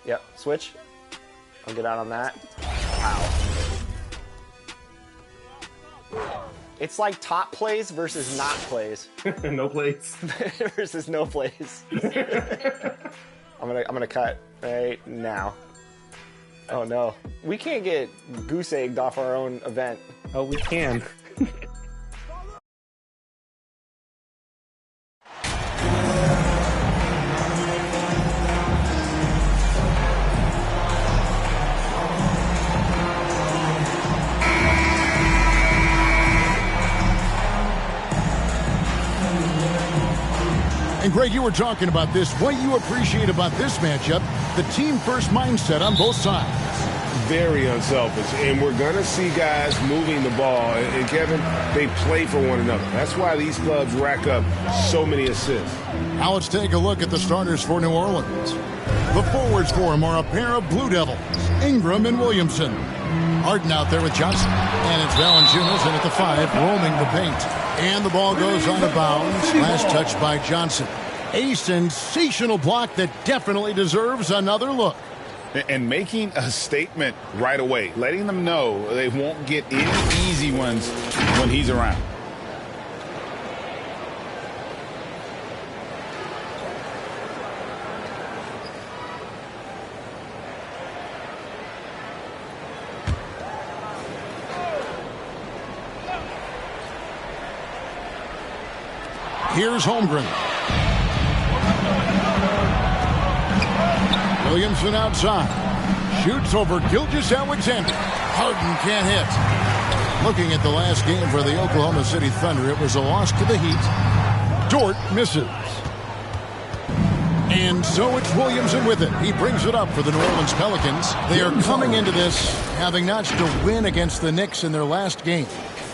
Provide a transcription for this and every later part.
Yep, switch. I'll get out on that. Wow. It's like top plays versus not plays. No plays. Versus no plays. I'm gonna cut right now. Oh no. We can't get goose egged off our own event. Oh, we can. And Greg, you were talking about this. What you appreciate about this matchup, the team-first mindset on both sides. Very unselfish. And we're going to see guys moving the ball. And Kevin, they play for one another. That's why these clubs rack up so many assists. Now let's take a look at the starters for New Orleans. The forwards for him are a pair of Blue Devils, Ingram and Williamson. Harden out there with Johnson. And it's Valanciunas in at the 5, roaming the paint. And the ball goes out of bounds. Last touch by Johnson. A sensational block that definitely deserves another look. And making a statement right away, letting them know they won't get any easy ones when he's around. Here's Holmgren. Williamson outside. Shoots over Gilgeous-Alexander. Harden can't hit. Looking at the last game for the Oklahoma City Thunder, it was a loss to the Heat. Dort misses. And so it's Williamson with it. He brings it up for the New Orleans Pelicans. They are coming into this having notched a win against the Knicks in their last game.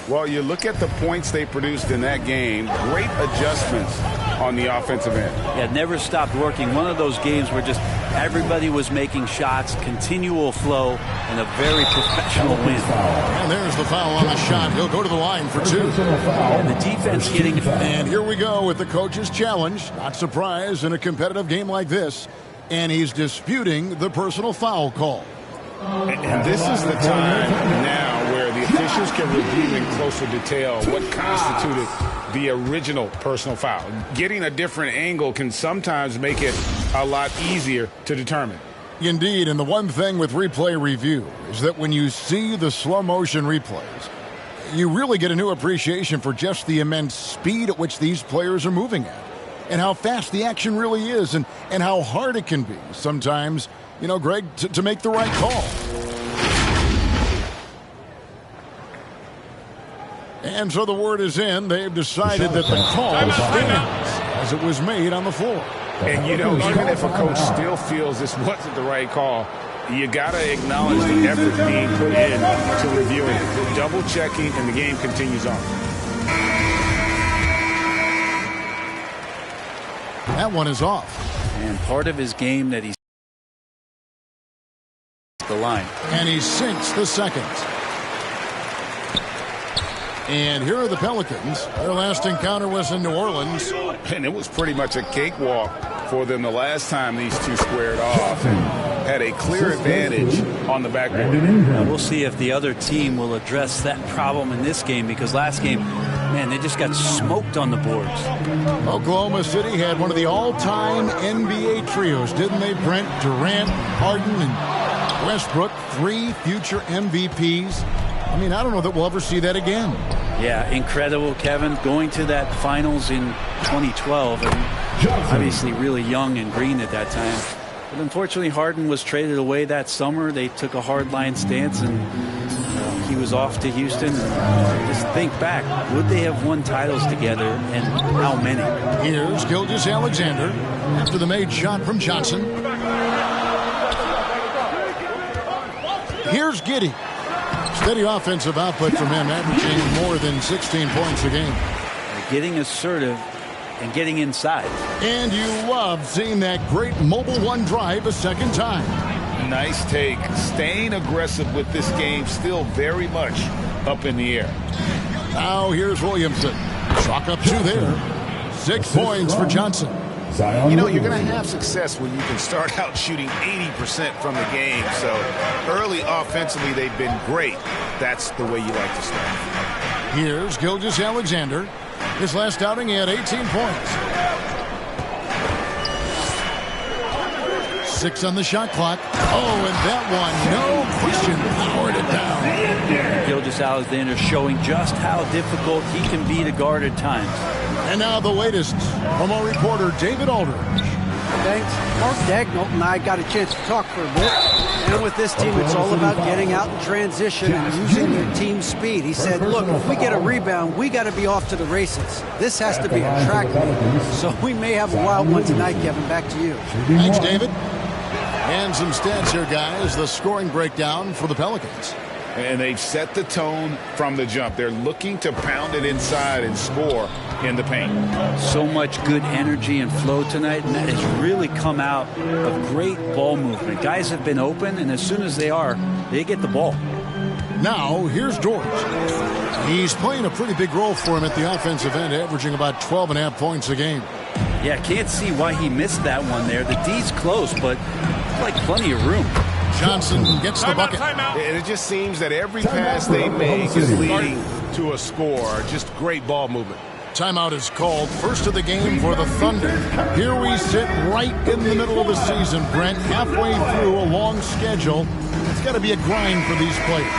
Well, you look at the points they produced in that game, great adjustments on the offensive end. Yeah, never stopped working. One of those games where just everybody was making shots, continual flow, and a very professional win. And there's the foul on the shot. He'll go to the line for 2. And the defense getting... And here we go with the coach's challenge. Not surprised in a competitive game like this. And he's disputing the personal foul call. And this is the time now where the officials can review in closer detail what constituted the original personal foul. Getting a different angle can sometimes make it a lot easier to determine. Indeed, and the one thing with replay review is that when you see the slow motion replays, you really get a new appreciation for just the immense speed at which these players are moving at, and how fast the action really is, and how hard it can be sometimes, you know, Greg, to make the right call. And so the word is in. They've decided that the call stands as it was made on the floor. And, you know, even if a coach still feels this wasn't the right call, you got to acknowledge the effort being put in to reviewing it, double-checking, and the game continues on. That one is off. And part of his game that he's the line. And he sinks the second. And here are the Pelicans. Their last encounter was in New Orleans. And it was pretty much a cakewalk for them the last time these two squared off and had a clear advantage on the backboard. We'll see if the other team will address that problem in this game, because last game, man, they just got smoked on the boards. Oklahoma City had one of the all-time NBA trios, didn't they, Brent? Durant, Harden, and Westbrook, 3 future MVPs. I mean, I don't know that we'll ever see that again. Yeah, incredible, Kevin. Going to that finals in 2012, and obviously really young and green at that time. But unfortunately, Harden was traded away that summer. They took a hardline stance, and he was off to Houston. And just think back, would they have won titles together, and how many? Here's Gilgeous-Alexander after the made shot from Johnson. Here's Giddey. Steady offensive output from him, averaging more than 16 points a game. Getting assertive and getting inside. And you love seeing that great mobile one drive a second time. Nice take. Staying aggressive with this game, still very much up in the air. Now here's Williamson. Chalk up 2 there. 6 points for Johnson. You know, you're going to have success when you can start out shooting 80% from the game. So early offensively, they've been great. That's the way you like to start. Here's Gilgeous-Alexander. His last outing, he had 18 points. 6 on the shot clock. Oh, and that one, no question, powered it down. Gilgeous-Alexander showing just how difficult he can be to guard at times. And now the latest from our reporter, David Aldridge. Thanks. Mark Dagnall and I got a chance to talk for a bit. And with this team, it's all about getting out in transition and using your team speed. He said, look, if we get a rebound, we got to be off to the races. This has to be a track meet. So we may have a wild one tonight, Kevin. Back to you. Thanks, David. And some stats here, guys. The scoring breakdown for the Pelicans. And they've set the tone from the jump. They're looking to pound it inside and score in the paint. So much good energy and flow tonight, and that has really come out of great ball movement. Guys have been open, and as soon as they are, they get the ball. Now, here's Dort. He's playing a pretty big role for him at the offensive end, averaging about 12.5 points a game. Yeah, can't see why he missed that one there. The D's close, but like plenty of room. Johnson gets the bucket. And it just seems that every pass they make is leading to a score. Just great ball movement. Timeout is called. First of the game for the Thunder. Here we sit right in the middle of the season, Brent, halfway through a long schedule. It's got to be a grind for these players.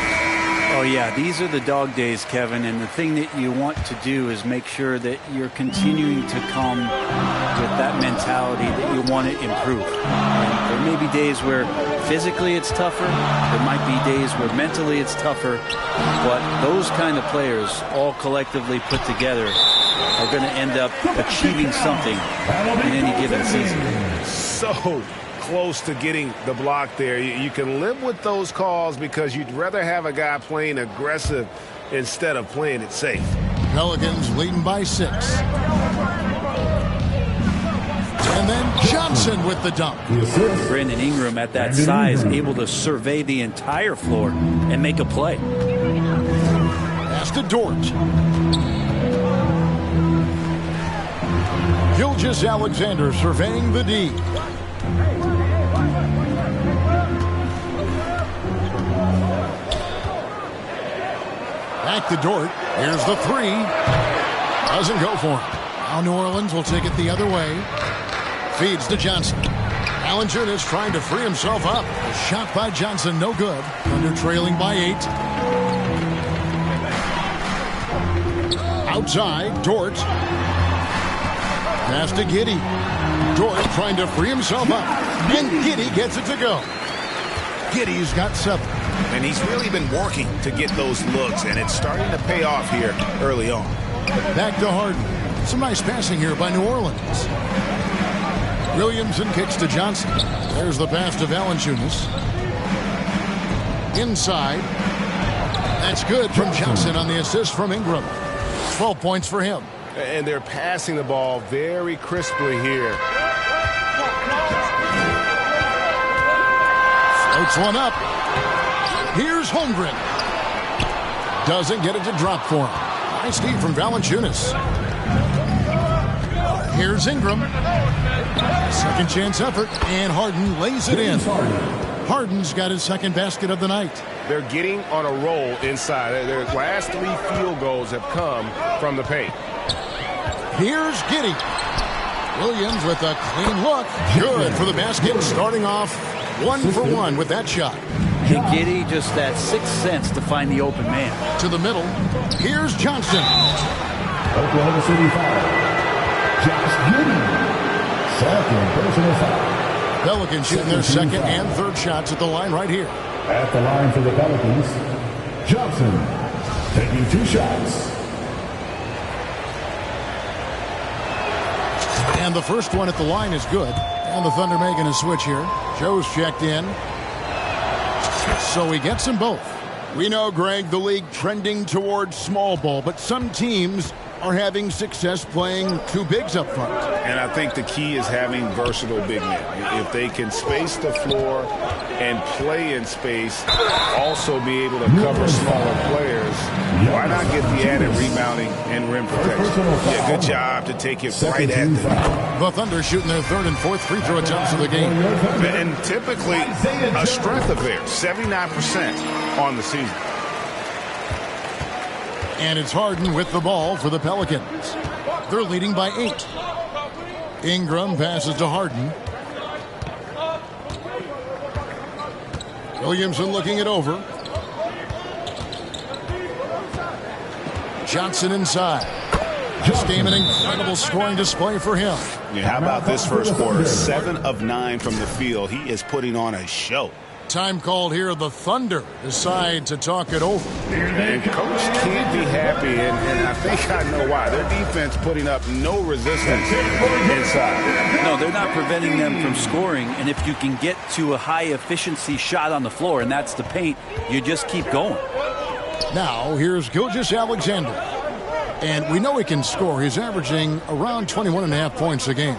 Oh, yeah, these are the dog days, Kevin, and the thing that you want to do is make sure that you're continuing to come with that mentality that you want to improve. And there may be days where physically it's tougher. There might be days where mentally it's tougher. But those kind of players, all collectively put together, are going to end up achieving something in any given season. So close to getting the block there. You can live with those calls because you'd rather have a guy playing aggressive instead of playing it safe. Pelicans leading by 6. And then Johnson with the dunk. Brandon Ingram at that size, able to survey the entire floor and make a play. Pass to Dort. Gilgeous-Alexander surveying the D. Back to Dort. Here's the 3. Doesn't go for him. Now New Orleans will take it the other way. Feeds to Johnson. Valanciunas trying to free himself up. A shot by Johnson, no good. Under trailing by 8. Outside, Dort. Pass to Giddey. Dort trying to free himself up. And Giddey gets it to go. Giddey's got 7. And he's really been working to get those looks, and it's starting to pay off here early on. Back to Harden. Some nice passing here by New Orleans. Williamson kicks to Johnson. There's the pass to Valanciunas. Inside. That's good from Johnson on the assist from Ingram. 12 points for him. And they're passing the ball very crisply here. Floats one up. Here's Holmgren. Doesn't get it to drop for him. Nice feed from Valanciunas. Here's Ingram. Second chance effort, and Harden lays it in. Harden's got his second basket of the night. They're getting on a roll inside. Their last 3 field goals have come from the paint. Here's Giddey. Williams with a clean look. Good for the basket, starting off 1 for 1 with that shot. Hey, Giddey, just that 6th sense to find the open man. To the middle. Here's Johnson. Oklahoma City foul. Josh Giddey. Second personal foul. Pelicans shooting their second and third shots at the line right here. At the line for the Pelicans, Johnson taking 2 shots. And the first one at the line is good. And the Thunder making a switch here. Joe's checked in. So he gets them both. We know, Greg, the league trending towards small ball, but some teams are having success playing 2 bigs up front. And I think the key is having versatile big men. If they can space the floor and play in space, also be able to cover smaller players, why not get the added rebounding and rim protection? Yeah, good job to take it right at them. The Thunder shooting their third and fourth free throw attempts of the game. And typically a strength of theirs, 79% on the season. And it's Harden with the ball for the Pelicans. They're leading by 8. Ingram passes to Harden. Williamson looking it over. Johnson inside. This game an incredible scoring display for him. Yeah, how about this first quarter? 7 of 9 from the field. He is putting on a show. Time called here. The Thunder decide to talk it over. And coach can't be happy, and I think I know why. Their defense putting up no resistance inside. No, they're not preventing them from scoring, and if you can get to a high-efficiency shot on the floor, and that's the paint, you just keep going. Now, here's Gilgeous-Alexander. And we know he can score. He's averaging around 21.5 points a game.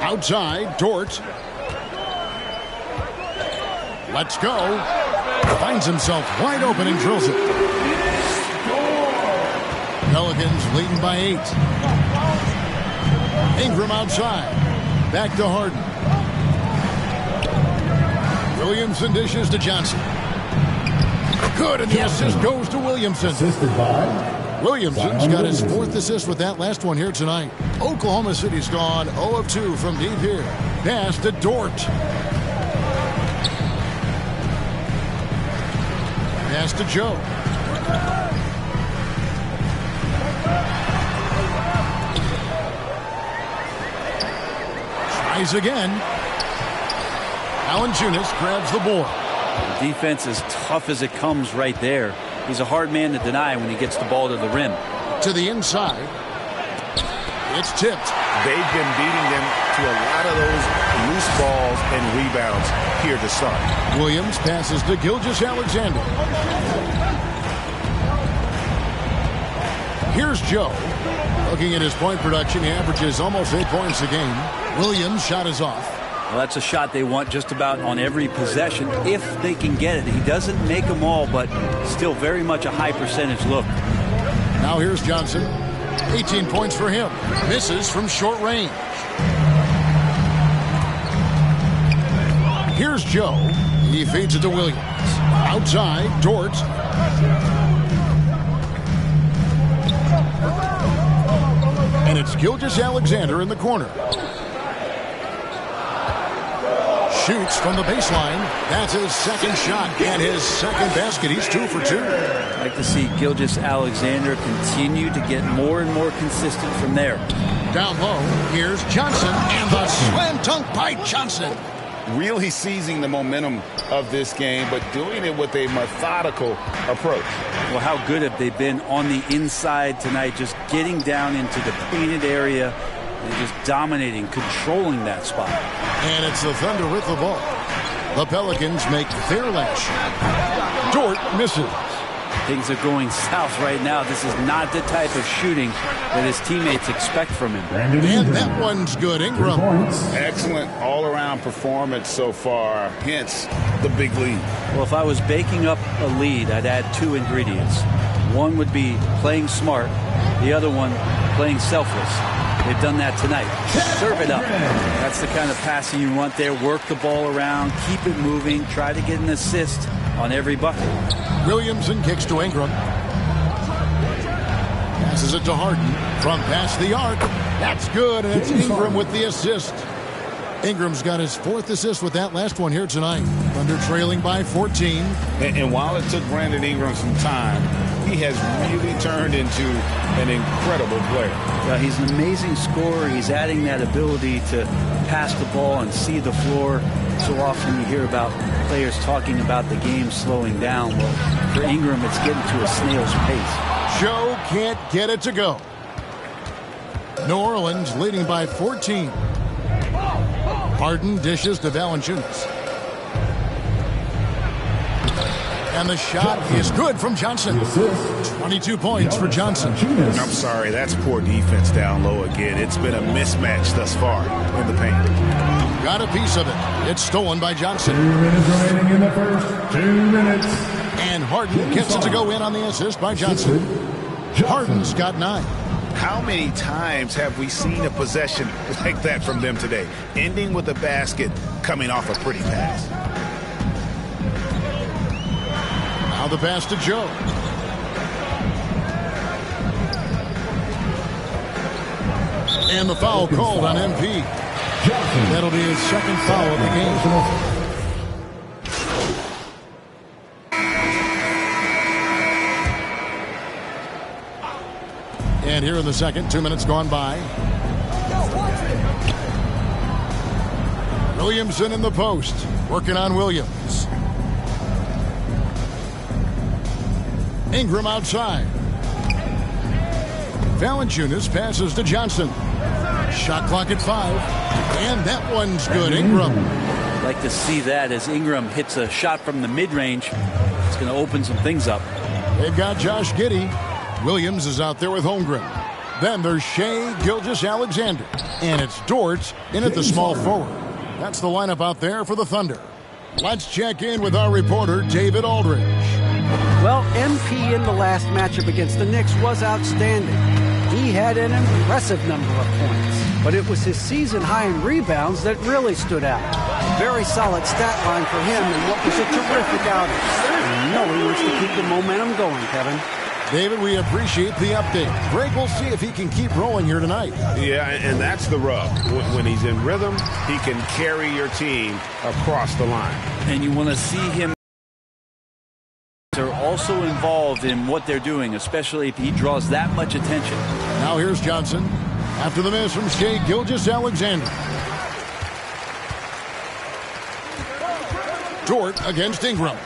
Outside, Dort. Let's go. Finds himself wide open and drills it. Pelicans leading by 8. Ingram outside. Back to Harden. Williamson dishes to Johnson. Good, and the assist goes to Williamson. Assisted by Williamson's got his 4th assist with that last one here tonight. Oklahoma City's gone 0 of 2 from deep here. Pass to Dort. Pass to Joe. Tries again. Valanciunas grabs the board. The defense is tough as it comes right there. He's a hard man to deny when he gets the ball to the rim. To the inside. It's tipped. They've been beating them to a lot of those loose balls and rebounds here to start. Williams passes to Gilgeous-Alexander. Here's Joe. Looking at his point production, he averages almost 8 points a game. Williams' shot is off. Well, that's a shot they want just about on every possession if they can get it. He doesn't make them all, but still very much a high percentage look. Now here's Johnson. 18 points for him. Misses from short range. Here's Joe. He feeds it to Williams. Outside, Dort. And it's Gilgeous-Alexander in the corner. Shoots from the baseline. That's his second shot and his second basket. He's 2 for 2. I'd like to see Gilgeous-Alexander continue to get more and more consistent from there. Down low, here's Johnson and the slam dunk by Johnson. Really seizing the momentum of this game, but doing it with a methodical approach. Well, how good have they been on the inside tonight, just getting down into the painted area and just dominating, controlling that spot. And it's the Thunder with the ball. The Pelicans make their last shot. Dort misses. Things are going south right now. This is not the type of shooting that his teammates expect from him. And that one's good. Ingram. Excellent all-around performance so far, hence the big lead. Well, if I was baking up a lead, I'd add 2 ingredients. One would be playing smart. The other one, playing selfless. They've done that tonight. Serve it up. That's the kind of passing you want there. Work the ball around. Keep it moving. Try to get an assist on every bucket. Williamson kicks to Ingram. Passes it to Harden from past the arc. That's good, and it's Ingram with the assist. Ingram's got his 4th assist with that last one here tonight. Thunder trailing by 14. And while it took Brandon Ingram some time, he has really turned into an incredible player. Yeah, he's an amazing scorer. He's adding that ability to pass the ball and see the floor. So often you hear about players talking about the game slowing down. Well, for Ingram, it's getting to a snail's pace. Joe can't get it to go. New Orleans leading by 14. Harden dishes to Valanciunas. And the shot is good from Johnson. 22 points for Johnson. I'm sorry, that's poor defense down low again. It's been a mismatch thus far in the paint. Got a piece of it. It's stolen by Johnson. 2 minutes remaining in the first. 2 minutes. And Harden gets it to go in on the assist by Johnson. Harden's got 9. How many times have we seen a possession like that from them today? Ending with a basket, coming off a pretty pass. Now the pass to Joe. And the foul called on MP. That'll be his second foul of the game. And here in the second, 2 minutes gone by. Williamson in the post, working on Williams. Ingram outside. Valanciunas passes to Johnson. Shot clock at 5. And that one's good. Ingram. I'd like to see that as Ingram hits a shot from the mid-range. It's going to open some things up. They've got Josh Giddey. Williams is out there with Holmgren. Then there's Shea Gilgeous-Alexander. And it's Dort in at the small forward. That's the lineup out there for the Thunder. Let's check in with our reporter, David Aldridge. Well, MP in the last matchup against the Knicks was outstanding. He had an impressive number of points, but it was his season high in rebounds that really stood out. Very solid stat line for him and what was a terrific outing. And you know he wants to keep the momentum going, Kevin. David, we appreciate the update. Greg, we'll see if he can keep rolling here tonight. Yeah, and that's the rub. When he's in rhythm, he can carry your team across the line. And you want to see him. They're also involved in what they're doing, especially if he draws that much attention. Now here's Johnson after the miss from Shea Gilgeous-Alexander. Dort against Ingram.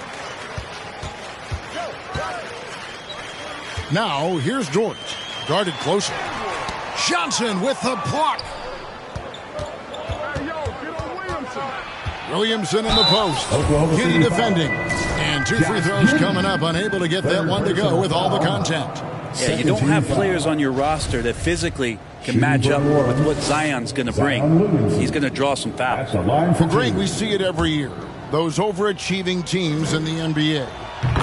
Now here's Dort, guarded closer. Johnson with the block. Williamson in the post. Giddey defending. And 2 free throws coming up. Unable to get that one to go with all the contact. Yeah, you don't have players on your roster that physically can match up with what Zion's going to bring. He's going to draw some fouls. For Greg, we see it every year. Those overachieving teams in the NBA.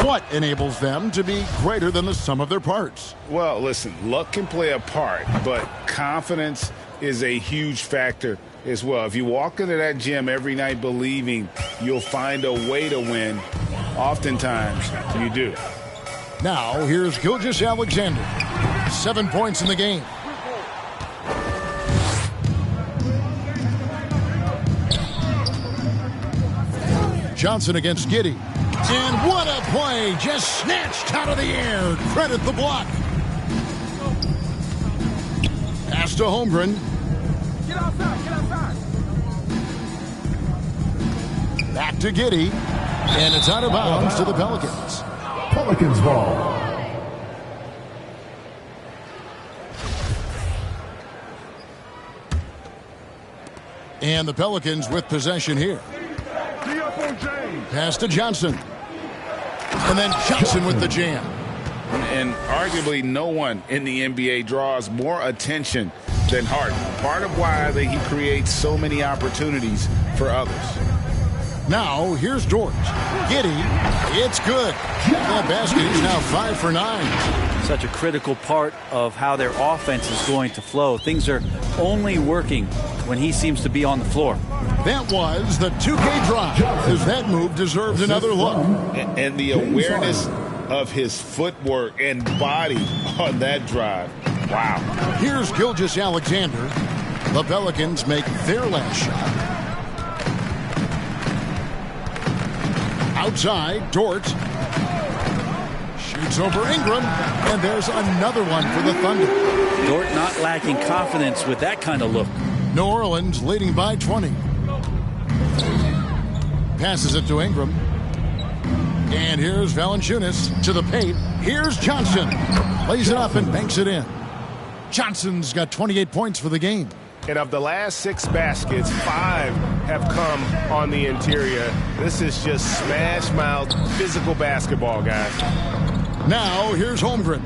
What enables them to be greater than the sum of their parts? Well, listen, luck can play a part, but confidence is a huge factor as well. If you walk into that gym every night believing you'll find a way to win, oftentimes you do. Now, here's Gilgeous-Alexander. 7 points in the game. Johnson against Giddey. And what a play! Just snatched out of the air. Credit the block. Pass to Holmgren. Get outside, get outside. Back to Giddey. And it's out of bounds to the Pelicans. Pelicans ball. And the Pelicans with possession here. Pass to Johnson. And then Johnson with the jam. And arguably no one in the NBA draws more attention than Harden. Part of why he creates so many opportunities for others. Now, here's Dort. Giddey, it's good. That basket is now 5 for 9. Such a critical part of how their offense is going to flow. Things are only working when he seems to be on the floor. That was the 2K drive, as that move deserves another look. And the awareness of his footwork and body on that drive. Wow. Here's Gilgeous-Alexander. The Pelicans make their last shot. Outside, Dort shoots over Ingram, and there's another one for the Thunder. Dort not lacking confidence with that kind of look. New Orleans leading by 20. Passes it to Ingram. And here's Valanciunas to the paint. Here's Johnson. Lays it up and banks it in. Johnson's got 28 points for the game. And of the last 6 baskets, 5 have come on the interior. This is just smash mouth, physical basketball, guys. Now, here's Holmgren.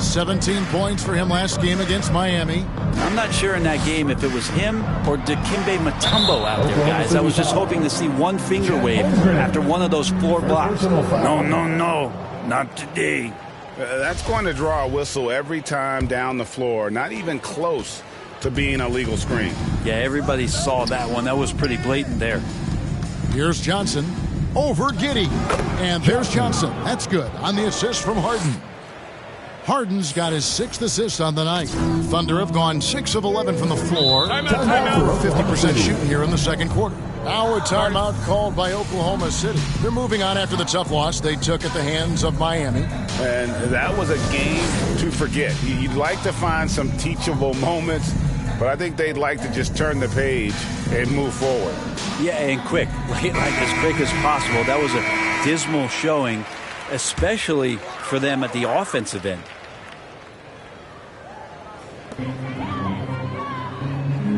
17 points for him last game against Miami. I'm not sure in that game if it was him or Dikembe Mutombo out there, guys. I was just hoping to see one finger wave after one of those 4 blocks. No, not today. That's going to draw a whistle every time down the floor. Not even close to being a legal screen. Yeah, everybody saw that one. That was pretty blatant there. Here's Johnson over Giddey. And there's Johnson. That's good on the assist from Harden. Harden's got his 6th assist on the night. Thunder have gone 6 of 11 from the floor. Timeout. 50% shooting here in the second quarter. Now a timeout called by Oklahoma City. They're moving on after the tough loss they took at the hands of Miami. And that was a game to forget. You'd like to find some teachable moments, but I think they'd like to just turn the page and move forward. Yeah, and quick. Like as quick as possible. That was a dismal showing, especially for them at the offensive end.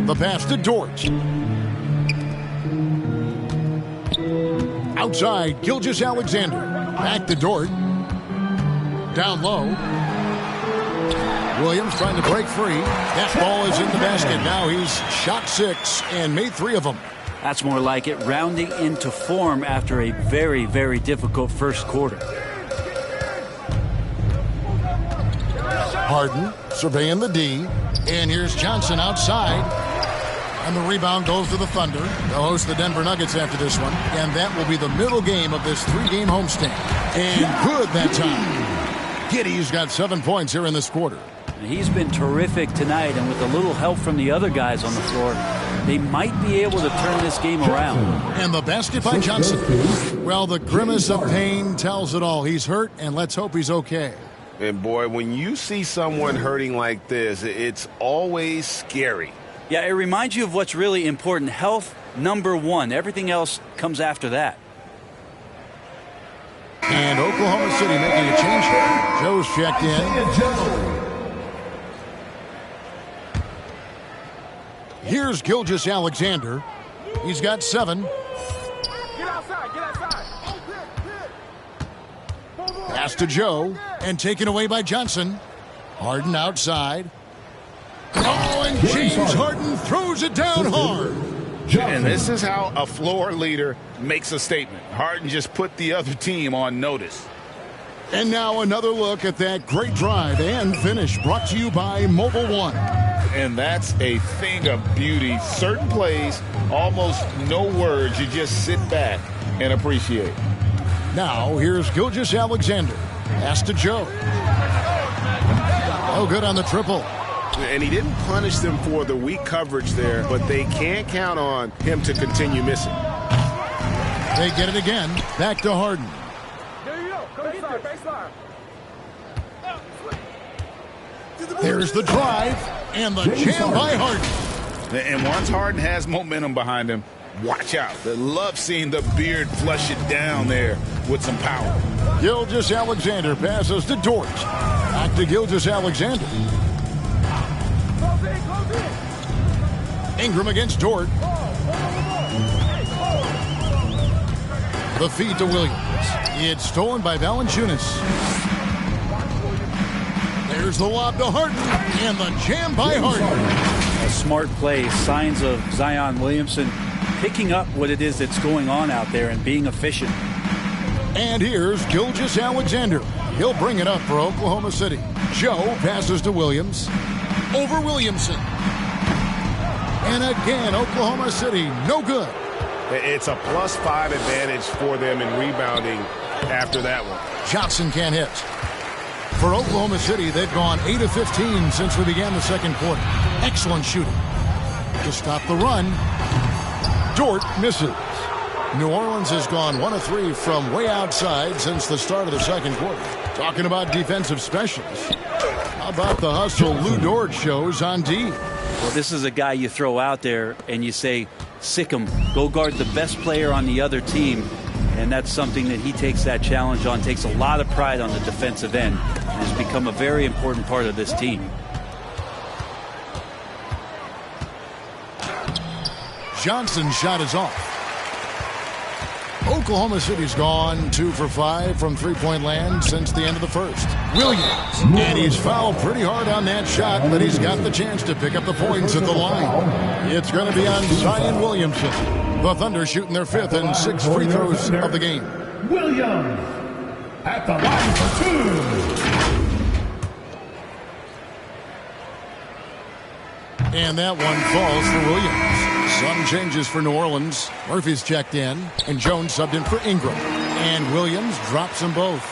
The pass to Dort. Outside, Gilgeous-Alexander. Back to Dort. Down low. Williams trying to break free. That ball is in the basket. Now he's shot 6 and made 3 of them. That's more like it, rounding into form after a very, very difficult first quarter. Harden surveying the D. And here's Johnson outside. And the rebound goes to the Thunder. They'll host the Denver Nuggets after this one. And that will be the middle game of this 3-game homestand. And good that time. Giddey's got 7 points here in this quarter. He's been terrific tonight, and with a little help from the other guys on the floor, they might be able to turn this game around. And the basket by Johnson. Well, the grimace of pain tells it all. He's hurt, and let's hope he's okay. And boy, when you see someone hurting like this, it's always scary. Yeah, it reminds you of what's really important. Health, number 1. Everything else comes after that. And Oklahoma City making a change here. Joe's checked in. Here's Gilgeous-Alexander. He's got 7. Get outside, get outside. Pass to Joe, and taken away by Johnson. Harden outside. Oh, and James Harden throws it down hard. And this is how a floor leader makes a statement. Harden just put the other team on notice. And now another look at that great drive and finish, brought to you by Mobile One. And that's a thing of beauty. Certain plays, almost no words. You just sit back and appreciate. Now, here's Gilgeous-Alexander. Pass to Joe. Oh, good on the triple. And he didn't punish them for the weak coverage there, but they can't count on him to continue missing. They get it again. Back to Harden. There you go. Go baseline. There's the drive and the jam by Harden. And once Harden has momentum behind him, watch out. They love seeing the beard flush it down there with some power. Gilgeous-Alexander passes to Dort. Back to Gilgeous-Alexander. Ingram against Dort. The feed to Williams. It's stolen by Valanciunas. There's the lob to Harden. And the jam by Harden. A smart play. Signs of Zion Williamson picking up what it is that's going on out there and being efficient. And here's Gilgeous-Alexander. He'll bring it up for Oklahoma City. Joe passes to Williams. Over Williamson. And again, Oklahoma City, no good. It's a +5 advantage for them in rebounding after that one. Johnson can't hit. For Oklahoma City, they've gone 8 of 15 since we began the second quarter. Excellent shooting. To stop the run, Dort misses. New Orleans has gone 1 of 3 from way outside since the start of the second quarter. Talking about defensive specialists. How about the hustle Lou Dort shows on D? Well, this is a guy you throw out there and you say, sick him, go guard the best player on the other team. And that's something that he takes that challenge on, takes a lot of pride on the defensive end, and has become a very important part of this team. Johnson's shot is off. Oklahoma City's gone 2 for 5 from three-point land since the end of the first. Williams, and he's fouled pretty hard on that shot, but he's got the chance to pick up the points at the line. It's going to be on Zion Williamson. The Thunder shooting their 5th and 6th free throws of the game. Williams at the line for 2. And that one falls for Williams. Some changes for New Orleans. Murphy's checked in, and Jones subbed in for Ingram. And Williams drops them both.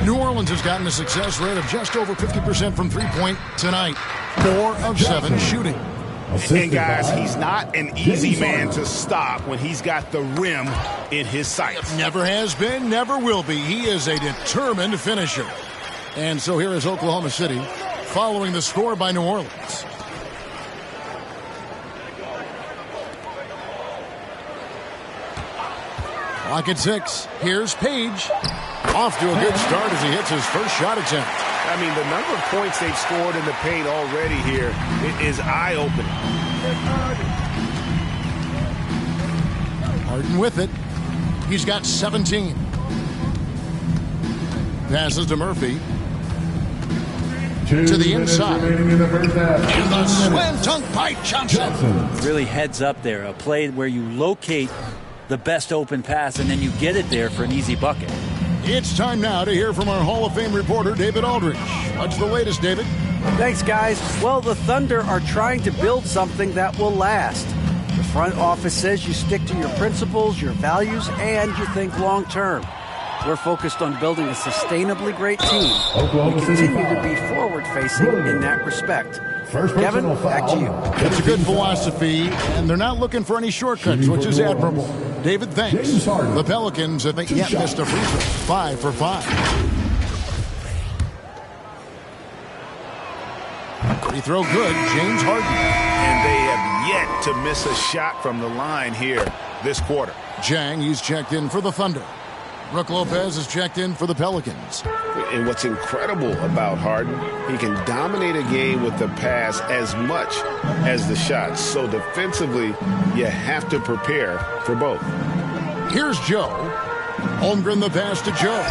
New Orleans has gotten a success rate of just over 50% from three-point tonight. 4 of 7 shooting. And guys, he's not an easy man to stop when he's got the rim in his sights. Never has been, never will be. He is a determined finisher. And so here is Oklahoma City following the score by New Orleans. Clock at 6. Here's Page. Off to a good start as he hits his first shot attempt. I mean, the number of points they've scored in the paint already here is eye-opening. Harden with it. He's got 17. Passes to Murphy. To the inside. And the slam dunk by Johnson. Really heads up there. A play where you locate the best open pass and then you get it there for an easy bucket. It's time now to hear from our Hall of Fame reporter, David Aldrich. What's the latest, David? Thanks, guys. Well, the Thunder are trying to build something that will last. The front office says you stick to your principles, your values, and you think long term. We're focused on building a sustainably great team. We continue to be forward-facing in that respect. Kevin, back to you. It's a good philosophy, and they're not looking for any shortcuts, which is admirable. David, thanks. The Pelicans have not yet missed a free throw. 5 for 5. Free throw good, James Harden. And they have yet to miss a shot from the line here this quarter. Jang, he's checked in for the Thunder. Brook Lopez is checked in for the Pelicans. And what's incredible about Harden, he can dominate a game with the pass as much as the shots. So defensively, you have to prepare for both. Here's Joe. Holmgren the pass to Joe.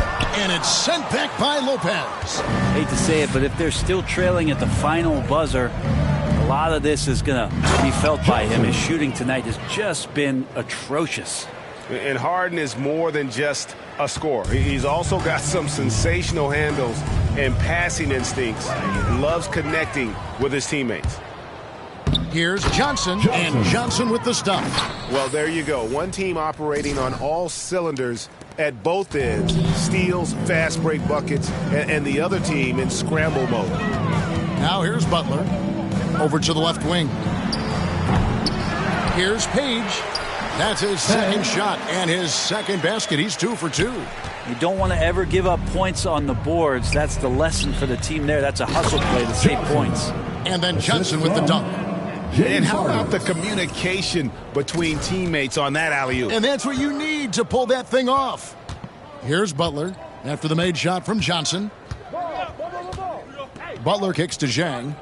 And it's sent back by Lopez. Hate to say it, but if they're still trailing at the final buzzer, a lot of this is going to be felt by him. His shooting tonight has just been atrocious. And Harden is more than just a scorer. He's also got some sensational handles and passing instincts. He loves connecting with his teammates. Here's Johnson, and Johnson with the stop. Well, there you go. One team operating on all cylinders at both ends. Steals, fast break buckets, and the other team in scramble mode. Now here's Butler. Over to the left wing. Here's Page. That's his second shot and his second basket. He's 2 for 2. You don't want to ever give up points on the boards. That's the lesson for the team there. That's a hustle play to save points. And then Johnson with the dunk. And how about the communication between teammates on that alley-oop? And that's what you need to pull that thing off. Here's Butler after the made shot from Johnson. Butler kicks to Zhang.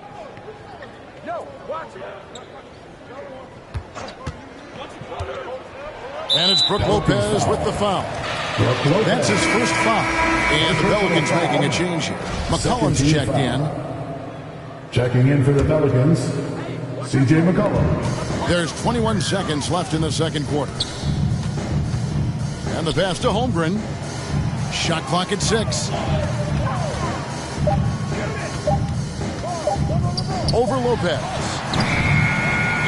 And it's Brook Lopez with the foul. That's his first foul. And the Pelicans making a change here. McCollum's checked in. Checking in for the Pelicans, C.J. McCollum. There's 21 seconds left in the second quarter. And the pass to Holmgren. Shot clock at 6. Over Lopez.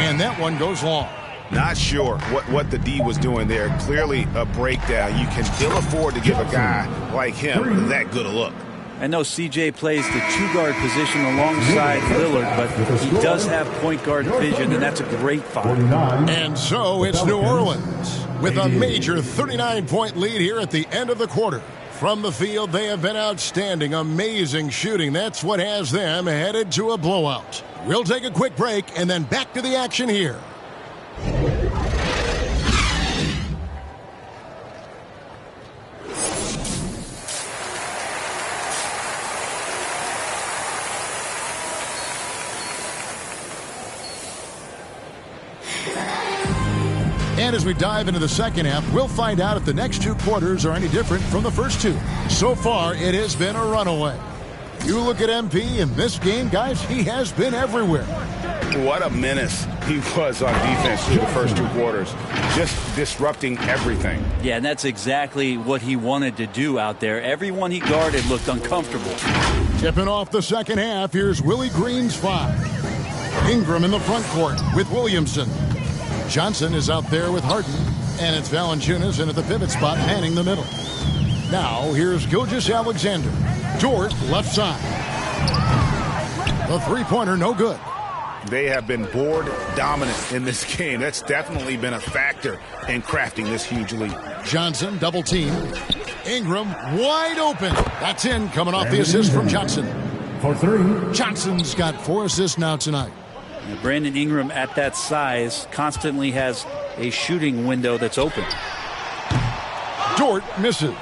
And that one goes long. Not sure what the D was doing there. Clearly a breakdown. You can ill afford to give a guy like him that good a look. I know CJ plays the 2-guard position alongside Lillard, but he does have point guard vision, and that's a great foul. And so it's New Orleans with a major 39-point lead here at the end of the quarter. From the field, they have been outstanding, amazing shooting. That's what has them headed to a blowout. We'll take a quick break and then back to the action here. And as we dive into the second half, we'll find out if the next two quarters are any different from the first two. So far, it has been a runaway. You look at MP in this game, guys, he has been everywhere. What a menace he was on defense through the first two quarters, just disrupting everything. Yeah, and that's exactly what he wanted to do out there. Everyone he guarded looked uncomfortable. Tipping off the second half, here's Willie Green's 5. Ingram in the front court with Williamson. Johnson is out there with Harden, and it's Valanciunas in at the pivot spot, manning the middle. Now, here's Gilgeous-Alexander. Dort, left side. The three-pointer, no good. They have been board dominant in this game. That's definitely been a factor in crafting this huge lead. Johnson, double team. Ingram, wide open. That's in, coming off the assist from Johnson. For 3. Johnson's got 4 assists now tonight. Brandon Ingram at that size constantly has a shooting window that's open. Dort misses.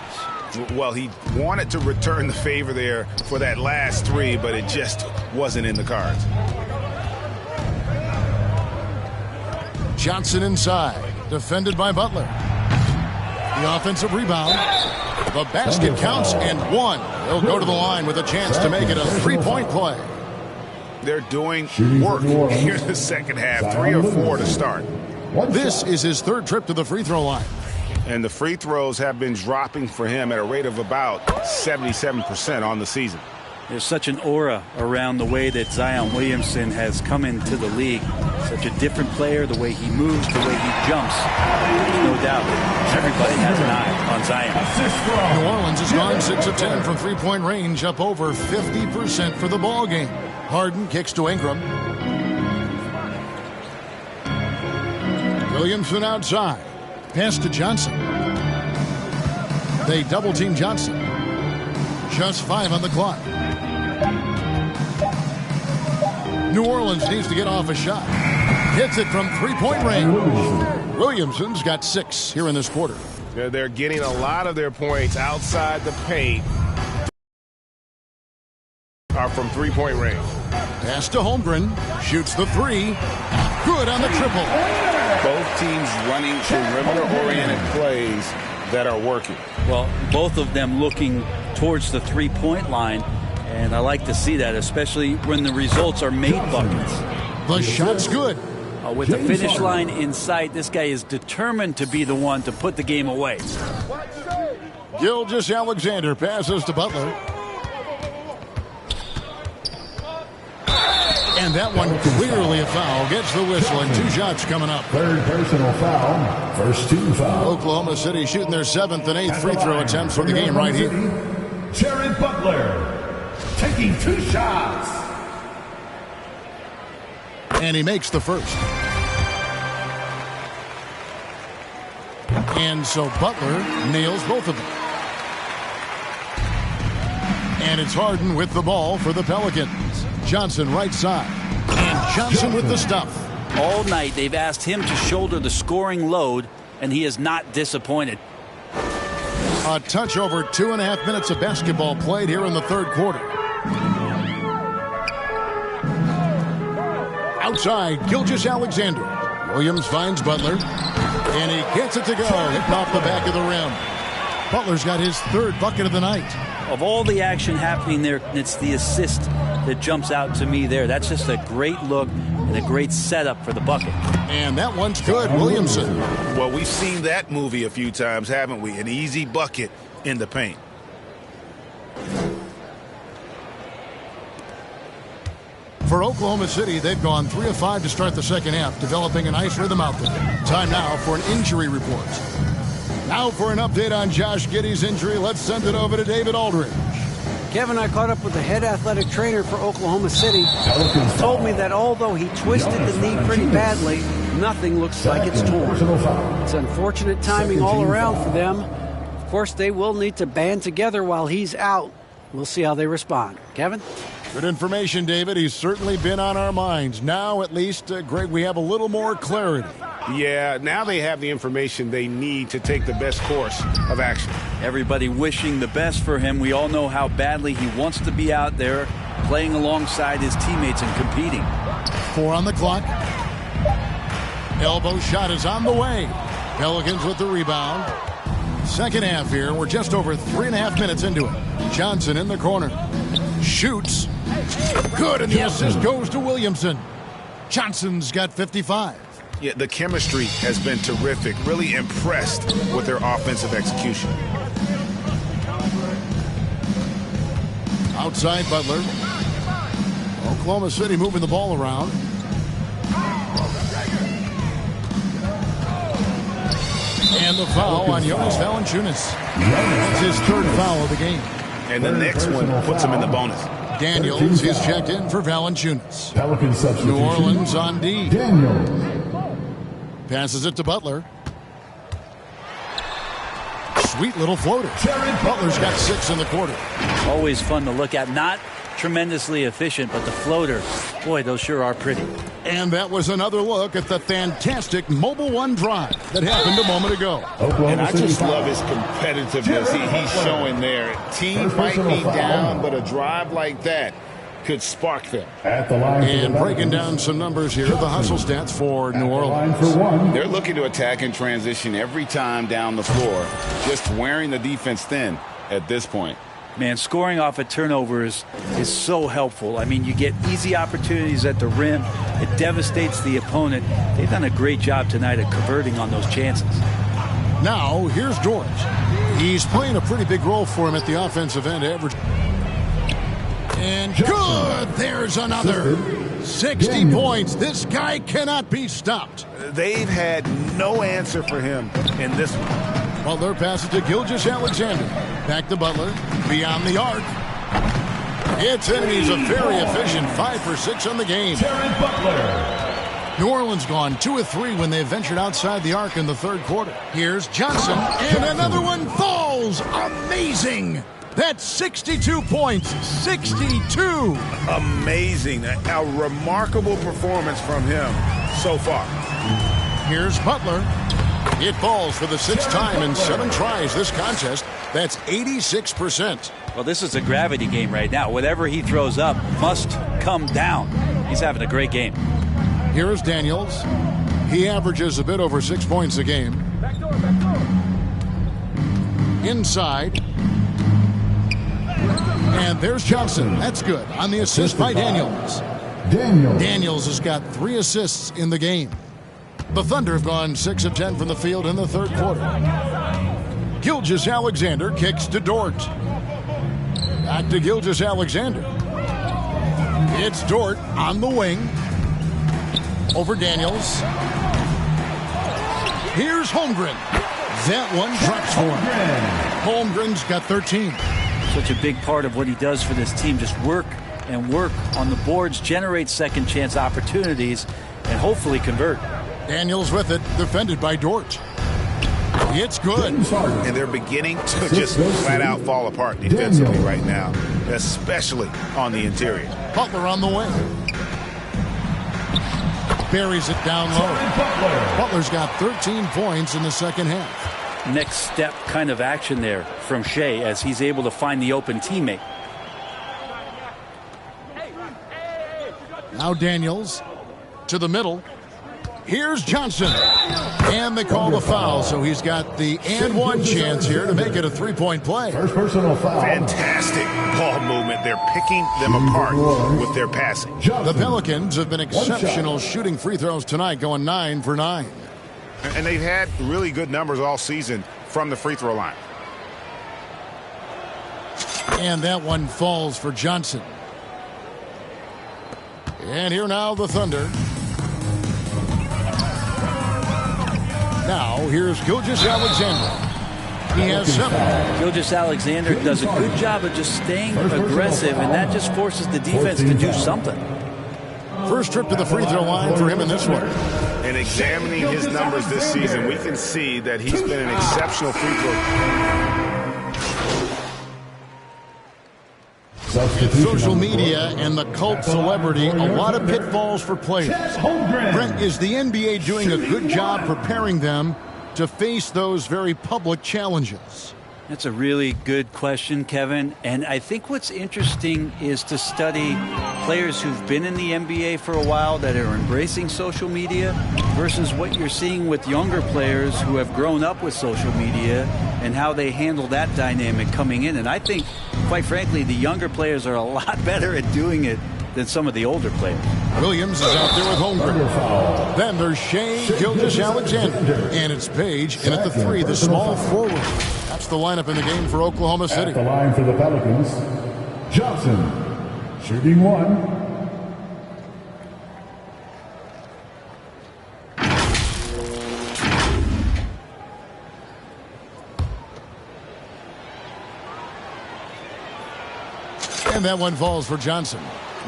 Well, he wanted to return the favor there for that last 3, but it just wasn't in the cards. Johnson inside, defended by Butler. The offensive rebound. The basket counts and 1. He'll go to the line with a chance to make it a 3-point play. They're doing work here in the second half, 3 or 4 to start. This is his 3rd trip to the free throw line. And the free throws have been dropping for him at a rate of about 77% on the season. There's such an aura around the way that Zion Williamson has come into the league. Such a different player, the way he moves, the way he jumps. There's no doubt everybody has an eye on Zion. New Orleans has gone 6 of 10 from three-point range, up over 50% for the ball game. Harden kicks to Ingram. Williamson outside. Pass to Johnson. They double-team Johnson. Just 5 on the clock. New Orleans needs to get off a shot. Hits it from three-point range. Williamson's got 6 here in this quarter. They're getting a lot of their points outside the paint are from three-point range. Pass to Holmgren. Shoots the 3. Good on the triple. Both teams running perimeter-oriented plays that are working. Well, both of them looking towards the three-point line, and I like to see that, especially when the results are made buckets. The shot's good. With the finish line in sight, this guy is determined to be the one to put the game away. Gilgeous-Alexander passes to Butler. And that one clearly a foul. Gets the whistle, and 2 shots coming up. 3rd personal foul. First 2 fouls. Oklahoma City shooting their 7th and 8th free throw attempts for the game right here. Jared Butler taking 2 shots. And he makes the first. And so Butler nails both of them. And it's Harden with the ball for the Pelicans. Johnson right side. And Johnson with the stuff. All night they've asked him to shoulder the scoring load, and he is not disappointed. A touch over 2.5 minutes of basketball played here in the 3rd quarter. Outside, Gilgeous-Alexander. Williams finds Butler. And he gets it to go. Hitting off the back of the rim. Butler's got his 3rd bucket of the night. Of all the action happening there, it's the assist that jumps out to me there. That's just a great look and a great setup for the bucket. And that one's good, Williamson. Well, we've seen that movie a few times, haven't we? An easy bucket in the paint. For Oklahoma City, they've gone 3 of 5 to start the second half, developing a nice rhythm out there. Time now for an injury report. Now for an update on Josh Giddey's injury, let's send it over to David Aldridge. Kevin, I caught up with the head athletic trainer for Oklahoma City. He told me that although he twisted the knee pretty badly, nothing looks like it's torn. It's unfortunate timing all around for them. Of course, they will need to band together while he's out. We'll see how they respond. Kevin? Good information, David. He's certainly been on our minds. Now, at least, Greg, we have a little more clarity. Yeah, now they have the information they need to take the best course of action. Everybody wishing the best for him. We all know how badly he wants to be out there playing alongside his teammates and competing. 4 on the clock. Elbow shot is on the way. Pelicans with the rebound. Second half here. We're just over 3.5 minutes into it. Johnson in the corner. Shoots. Good, and the assist goes to Williamson. Johnson's got 55. Yeah, the chemistry has been terrific. Really impressed with their offensive execution. Outside Butler. Oklahoma City moving the ball around. And the foul on Jonas Valanciunas. That's his third foul of the game. And the next one puts him in the bonus. Daniels is checked in for Valanciunas. Pelicans substitution. New Orleans on D. Daniels. Passes it to Butler. Sweet little floater. Butler's got 6 in the quarter. Always fun to look at. Not tremendously efficient, but the floater, boy, those sure are pretty. And that was another look at the fantastic Mobile One drive that happened a moment ago. And I just love his competitiveness he's showing there. Team might be down, but a drive like that could spark them. At the line and breaking down some numbers here, the hustle stats for New Orleans. They're looking to attack and transition every time down the floor, just wearing the defense thin at this point. Man, scoring off of turnovers is so helpful. I mean, you get easy opportunities at the rim. It devastates the opponent. They've done a great job tonight at converting on those chances. Now, here's Dort. He's playing a pretty big role for him at the offensive end, average. And good! There's another. 60 points. This guy cannot be stopped. They've had no answer for him in this one. Butler passes to Gilgeous-Alexander. Back to Butler. Beyond the arc. It's in. He's a very efficient 5 for 6 on the game. New Orleans gone 2 of 3 when they ventured outside the arc in the third quarter. Here's Johnson. And another one falls. Amazing. That's 62 points. 62. Amazing. A remarkable performance from him so far. Here's Butler. It falls for the 6th time in 7 tries this contest. That's 86%. Well, this is a gravity game right now. Whatever he throws up must come down. He's having a great game. Here is Daniels. He averages a bit over 6 points a game. Inside. And there's Johnson. That's good. On the assist by Daniels. Daniels has got 3 assists in the game. The Thunder have gone 6 of 10 from the field in the third quarter. Gilgeous-Alexander kicks to Dort. Back to Gilgeous-Alexander. It's Dort on the wing. Over Daniels. Here's Holmgren. That one drops for him. Holmgren's got 13. Such a big part of what he does for this team. Just work and work on the boards, generate second chance opportunities, and hopefully convert. Daniels with it, defended by Dort. It's good. And they're beginning to just flat out fall apart defensively right now, especially on the interior. Butler on the way. Buries it down low. Butler's got 13 points in the second half. Next step kind of action there from Shea as he's able to find the open teammate. Now Daniels to the middle. Here's Johnson. And they call the foul, so he's got the and one chance here to make it a 3-point play. First personal foul. Fantastic ball movement. They're picking them apart with their passing. The Pelicans have been exceptional shooting free throws tonight, going 9 for 9. And they've had really good numbers all season from the free throw line. And that one falls for Johnson. And here now the Thunder. Now, here's Gilgeous-Alexander. He has 7. Gilgeous-Alexander does a good job of just staying aggressive, and that just forces the defense to do something. First trip to the free throw line for him in this one. And examining his numbers this season, we can see that he's been an exceptional free throw. In social media and the cult celebrity, a lot of pitfalls for players. Brent, is the NBA doing a good job preparing them to face those very public challenges? That's a really good question, Kevin. And I think what's interesting is to study players who've been in the NBA for a while that are embracing social media versus what you're seeing with younger players who have grown up with social media and how they handle that dynamic coming in. And I think, quite frankly, the younger players are a lot better at doing it than some of the older players. Williams is out there with Holmgren. Then there's Shea Gilgeous-Alexander. And it's Page in at the 3, the small forward. That's the lineup in the game for Oklahoma City. At the line for the Pelicans, Johnson, shooting 1. And that one falls for Johnson.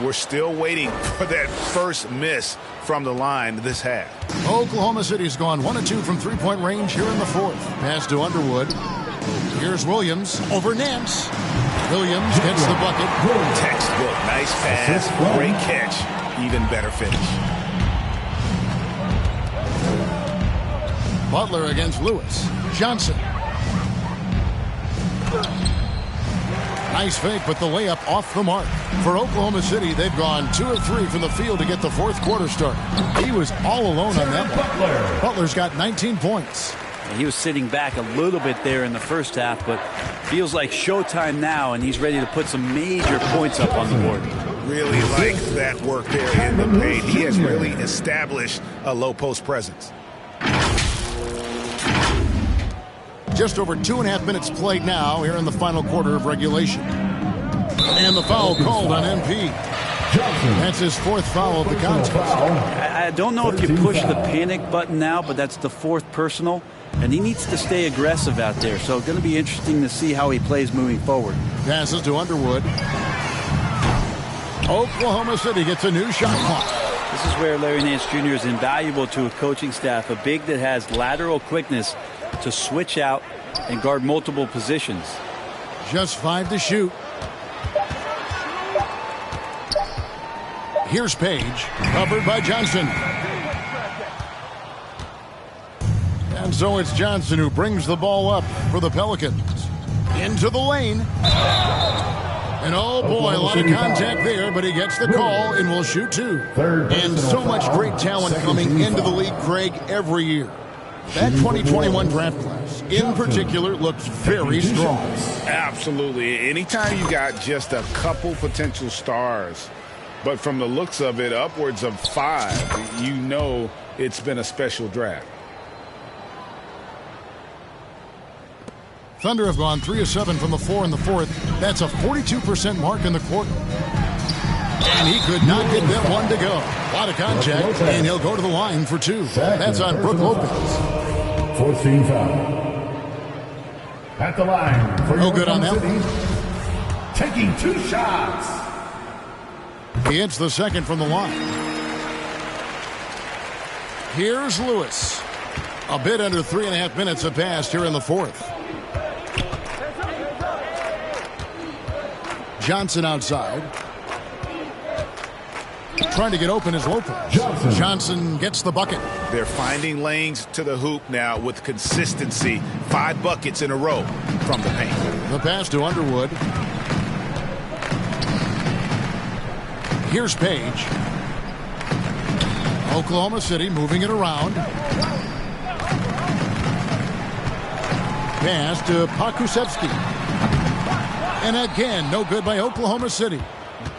We're still waiting for that first miss from the line this half. Oklahoma City's gone 1 of 2 from three-point range here in the 4th. Pass to Underwood. Here's Williams over Nance. Williams gets the bucket. Textbook. Nice pass. Great catch. Even better finish. Butler against Lewis. Johnson. Nice fake, but the layup off the mark. For Oklahoma City, they've gone 2 of 3 from the field to get the 4th quarter started. He was all alone on that one. Butler's got 19 points. He was sitting back a little bit there in the first half, but feels like showtime now, and he's ready to put some major points up on the board. Really like that work there in the paint. He has really established a low post presence. Just over 2.5 minutes played now here in the final quarter of regulation. And the foul called on MP. That's his 4th foul of the contest. I don't know if you push the panic button now, but that's the 4th personal, and he needs to stay aggressive out there. So going to be interesting to see how he plays moving forward. Passes to Underwood. Oklahoma City gets a new shot clock. This is where Larry Nance Jr. is invaluable to a coaching staff, a big that has lateral quickness to switch out and guard multiple positions. Just 5 to shoot. Here's Page, covered by Johnson. And so it's Johnson who brings the ball up for the Pelicans. Into the lane. And oh boy, a lot of contact there, but he gets the call and will shoot 2. And so much great talent coming into the league, Craig, every year. That 2021 draft class, in particular, looks very strong. Absolutely. Anytime you got just a couple potential stars, but from the looks of it, upwards of 5, you know it's been a special draft. Thunder have gone 3 of 7 from the 4 in the 4th. That's a 42% mark in the quarter. And he could not get that one to go. A lot of contact, and he'll go to the line for 2. That's on Brook Lopez. 4th team foul. At the line for no good on that one. Taking 2 shots. He hits the 2nd from the line. Here's Lewis. A bit under 3.5 minutes have passed here in the 4th. Johnson outside. Trying to get open is Lopez. Johnson gets the bucket. They're finding lanes to the hoop now with consistency. 5 buckets in a row from the paint. The pass to Underwood. Here's Page. Oklahoma City moving it around. Pass to Pakusevsky. And again, no good by Oklahoma City.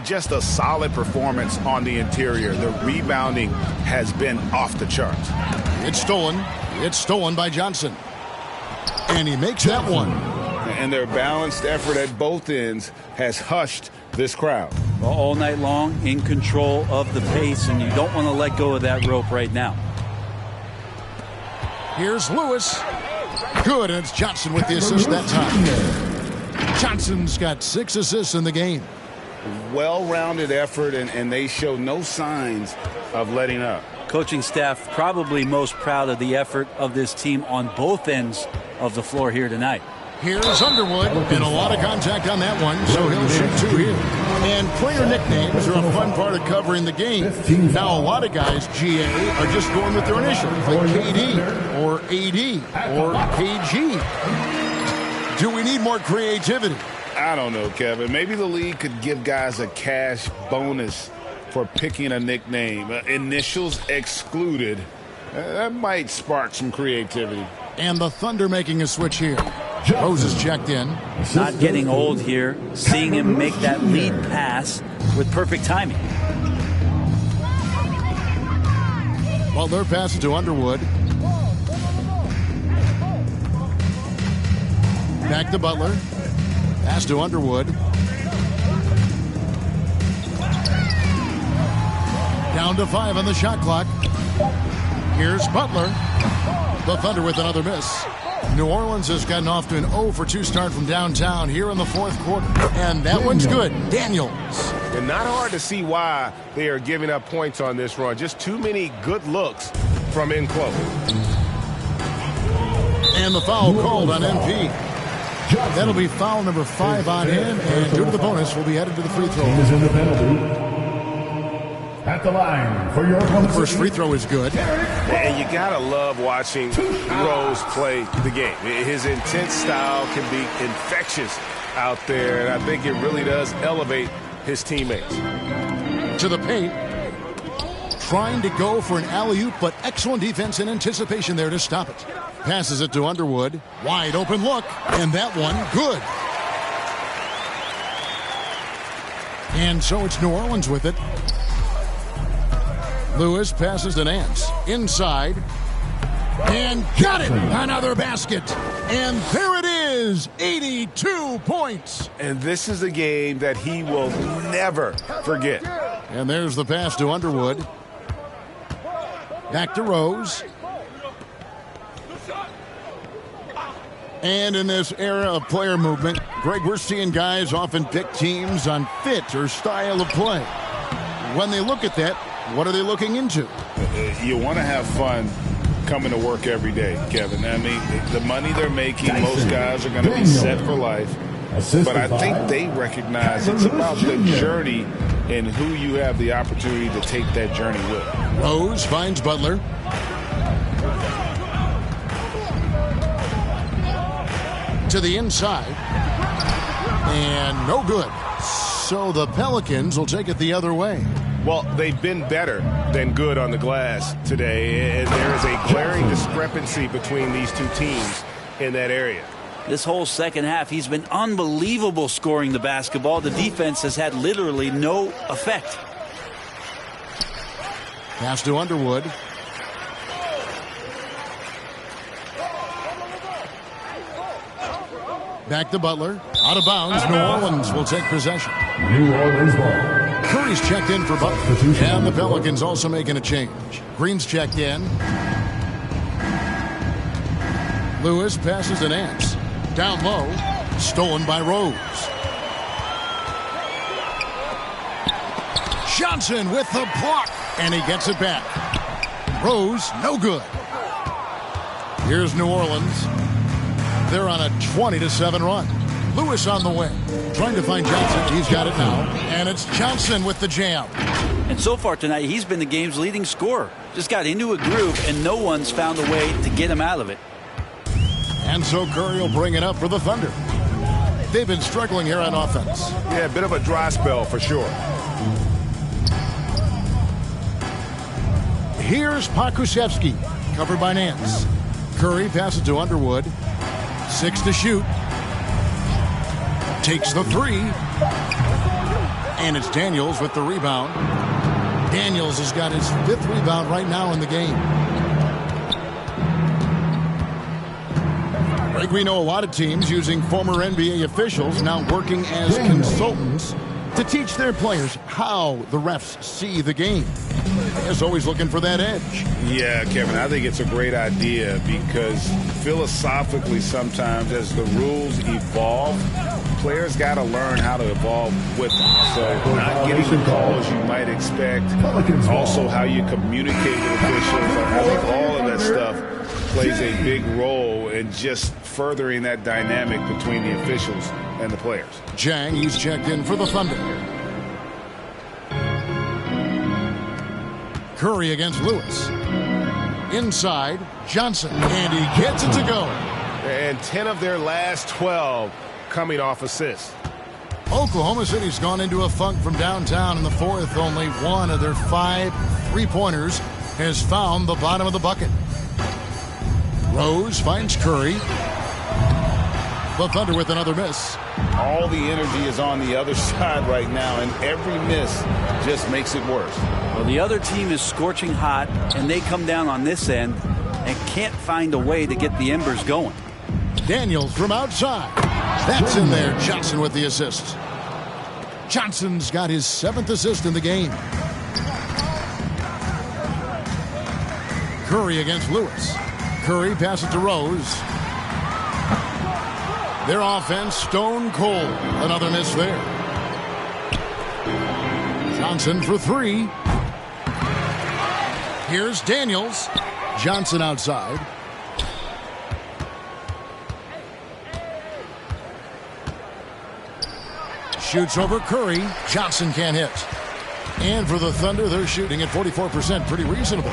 Just a solid performance on the interior. The rebounding has been off the charts. It's stolen. It's stolen by Johnson. And he makes that one. And their balanced effort at both ends has hushed this crowd. Well, all night long, in control of the pace, and you don't want to let go of that rope right now. Here's Lewis. Good, and it's Johnson with the assist that time. Johnson's got 6 assists in the game. Well-rounded effort, and they show no signs of letting up. Coaching staff probably most proud of the effort of this team on both ends of the floor here tonight. Here's Underwood, and a lot of contact on that one, so he'll shoot 2 here. And player nicknames are a fun part of covering the game. Now, a lot of guys, GA, are just going with their initials, like KD, or AD, or KG. Do we need more creativity? I don't know, Kevin. Maybe the league could give guys a cash bonus for picking a nickname. Initials excluded. That might spark some creativity. And the Thunder making a switch here. Rose is checked in. Not getting old here. Seeing him make that lead pass with perfect timing. Butler passes to Underwood. Back to Butler. Pass to Underwood. Down to 5 on the shot clock. Here's Butler. The Thunder with another miss. New Orleans has gotten off to an 0-for-2 start from downtown here in the fourth quarter. And that one's good. Daniels. And not hard to see why they are giving up points on this run. Just too many good looks from in close. And the foul called on MP. That'll be foul number 5 on him. And due to the bonus, will be headed to the free throw. Is in the penalty. At the line for your The first free throw is good. And you got to love watching Rose play the game. His intense style can be infectious out there, and I think it really does elevate his teammates. To the paint. Trying to go for an alley-oop, but excellent defense and anticipation there to stop it. Passes it to Underwood. Wide open look, and that one good. And so it's New Orleans with it. Lewis passes to Nance. Inside. And got it! Another basket. And there it is! 82 points. And this is a game that he will never forget. And there's the pass to Underwood. Back to Rose. And in this era of player movement, Greg, we're seeing guys often pick teams on fit or style of play. When they look at that, what are they looking into? You want to have fun coming to work every day, Kevin. I mean, the money they're making, most guys are going to be set for life. But I think they recognize it's about the journey and who you have the opportunity to take that journey with. Rose finds Butler. To the inside. And no good. So the Pelicans will take it the other way. Well, they've been better than good on the glass today, and there is a glaring discrepancy between these two teams in that area. This whole second half, he's been unbelievable scoring the basketball. The defense has had literally no effect. Pass to Underwood. Back to Butler. Out of bounds. New Orleans will take possession. New Orleans ball. Curry's checked in for Butler. And the Pelicans also making a change. Green's checked in. Lewis passes to Nance. Down low. Stolen by Rose. Johnson with the block. And he gets it back. Rose, no good. Here's New Orleans. They're on a 20-7 run. Lewis on the way. Trying to find Johnson. He's got it now. And it's Johnson with the jam. And so far tonight, he's been the game's leading scorer. Just got into a groove, and no one's found a way to get him out of it. And so Curry will bring it up for the Thunder. They've been struggling here on offense. Yeah, a bit of a dry spell for sure. Here's Pokusevski, covered by Nance. Curry passes to Underwood. 6 to shoot. Takes the 3. And it's Daniels with the rebound. Daniels has got his 5th rebound right now in the game. Greg, we know a lot of teams using former NBA officials now working as consultants to teach their players how the refs see the game. Is always looking for that edge. Yeah, Kevin, I think it's a great idea because philosophically sometimes as the rules evolve, players got to learn how to evolve with them. So not getting the calls you might expect, also how you communicate with officials. I think all of that stuff plays a big role in just furthering that dynamic between the officials and the players. Jang, he's checked in for the Thunder. Curry against Lewis. Inside, Johnson, and he gets it to go. and 10 of their last 12 coming off assists. Oklahoma City's gone into a funk from downtown in the fourth. Only one of their 5 3-pointers has found the bottom of the bucket. Rose finds Curry. The Thunder with another miss. All the energy is on the other side right now, and every miss just makes it worse. Well, the other team is scorching hot, and they come down on this end and can't find a way to get the embers going. Daniels from outside. That's in there. Johnson with the assist. Johnson's got his 7th assist in the game. Curry against Lewis. Curry passes to Rose. Their offense stone cold. Another miss there. Johnson for 3. Here's Daniels. Johnson outside. Shoots over Curry. Johnson can't hit. And for the Thunder, they're shooting at 44%. Pretty reasonable.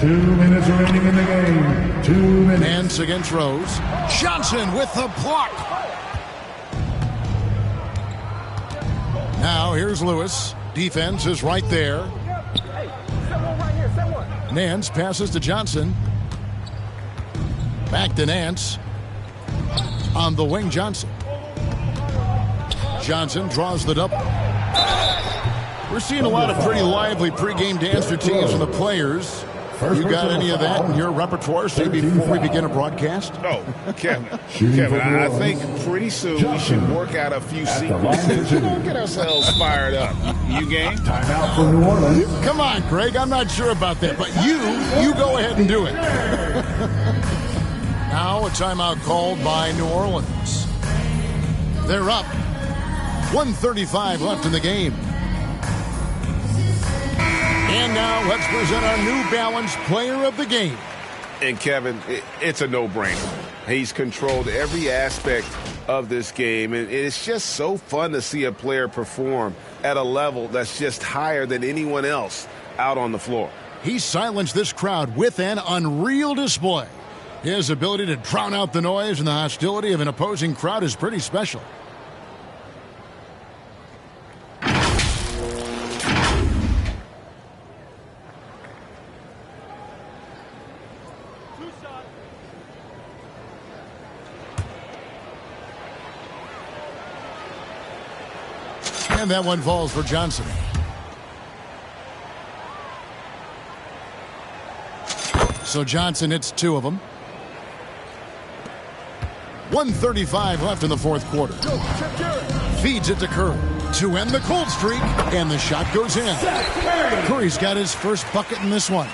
2 minutes remaining in the game. 2 minutes. Nance against Rose. Johnson with the block. Now here's Lewis. Defense is right there. Hey, set one right here, set one. Nance passes to Johnson. Back to Nance. On the wing, Johnson. Johnson draws the double. We're seeing a lot of pretty lively pregame dance routines from the players. You got any of that in your repertoire, say, before we begin a broadcast? Oh, Kevin, I think pretty soon we should work out a few sequences. Get ourselves fired up. You game? Timeout for New Orleans. Come on, Greg. I'm not sure about that, but you go ahead and do it. Now a timeout called by New Orleans. They're up. 1:35 left in the game. And now let's present our New Balance Player of the Game. And Kevin, it's a no-brainer. He's controlled every aspect of this game, and it's just so fun to see a player perform at a level that's just higher than anyone else out on the floor. He silenced this crowd with an unreal display. His ability to drown out the noise and the hostility of an opposing crowd is pretty special. And that one falls for Johnson. So Johnson hits 2 of them. 1:35 left in the fourth quarter. Feeds it to Curry to end the cold streak, and the shot goes in. Curry's got his first bucket in this one.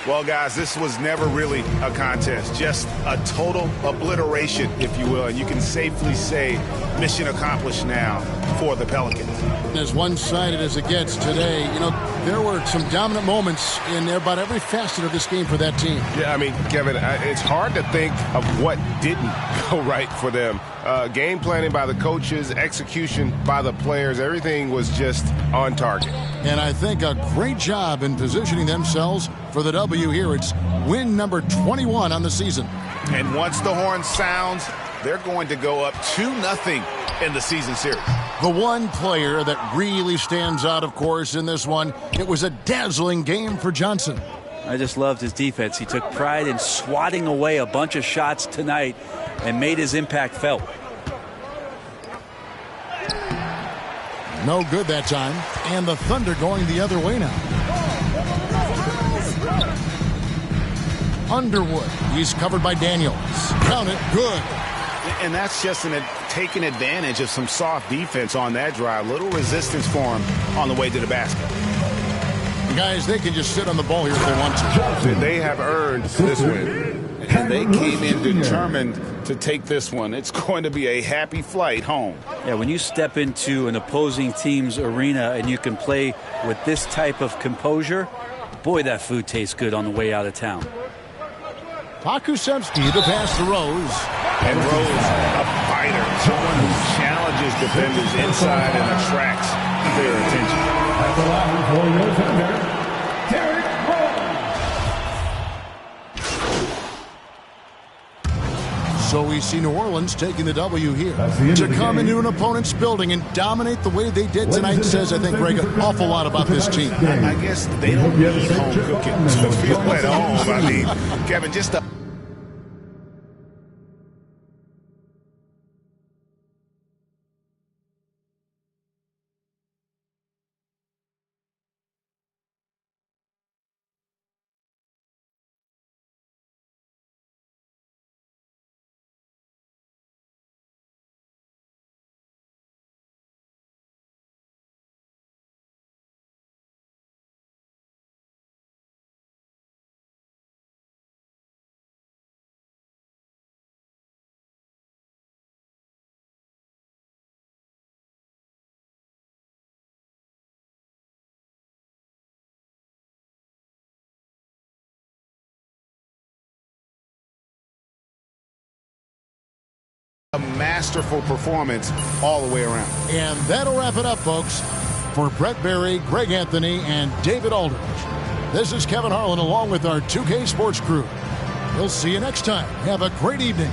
Well, guys, this was never really a contest, just a total obliteration, if you will. And you can safely say mission accomplished now for the Pelicans. As one-sided as it gets today, you know, there were some dominant moments in about every facet of this game for that team. Yeah, I mean, Kevin, it's hard to think of what didn't go right for them. Game planning by the coaches, execution by the players, everything was just on target. And I think a great job in positioning themselves for the W here. It's win number 21 on the season. And once the horn sounds, they're going to go up 2-0 in the season series. The one player that really stands out, of course, in this one, it was a dazzling game for Johnson. I just loved his defense. He took pride in swatting away a bunch of shots tonight and made his impact felt. No good that time. And the Thunder going the other way now. Underwood. He's covered by Daniels. Count it. Good. And that's just taking advantage of some soft defense on that drive. Little resistance for him on the way to the basket. Guys, they can just sit on the ball here if they want to. They have earned this win. And they came in determined to take this one. It's going to be a happy flight home. Yeah, when you step into an opposing team's arena and you can play with this type of composure, boy, that food tastes good on the way out of town. Pakusevsky, the pass to Rose. And Rose, a fighter, someone who challenges defenders inside and attracts their attention. At the line for your defender, Derrick. 1 So we see New Orleans taking the W here. To come into an opponent's building and dominate the way they did tonight says, I think, Greg, an awful lot about this team. I guess they don't need home cooking to feel at home. I mean, Kevin, just a masterful performance all the way around. And that'll wrap it up, folks. For Brett Berry, Greg Anthony, and David Aldridge, this is Kevin Harlan along with our 2K Sports crew. We'll see you next time. Have a great evening.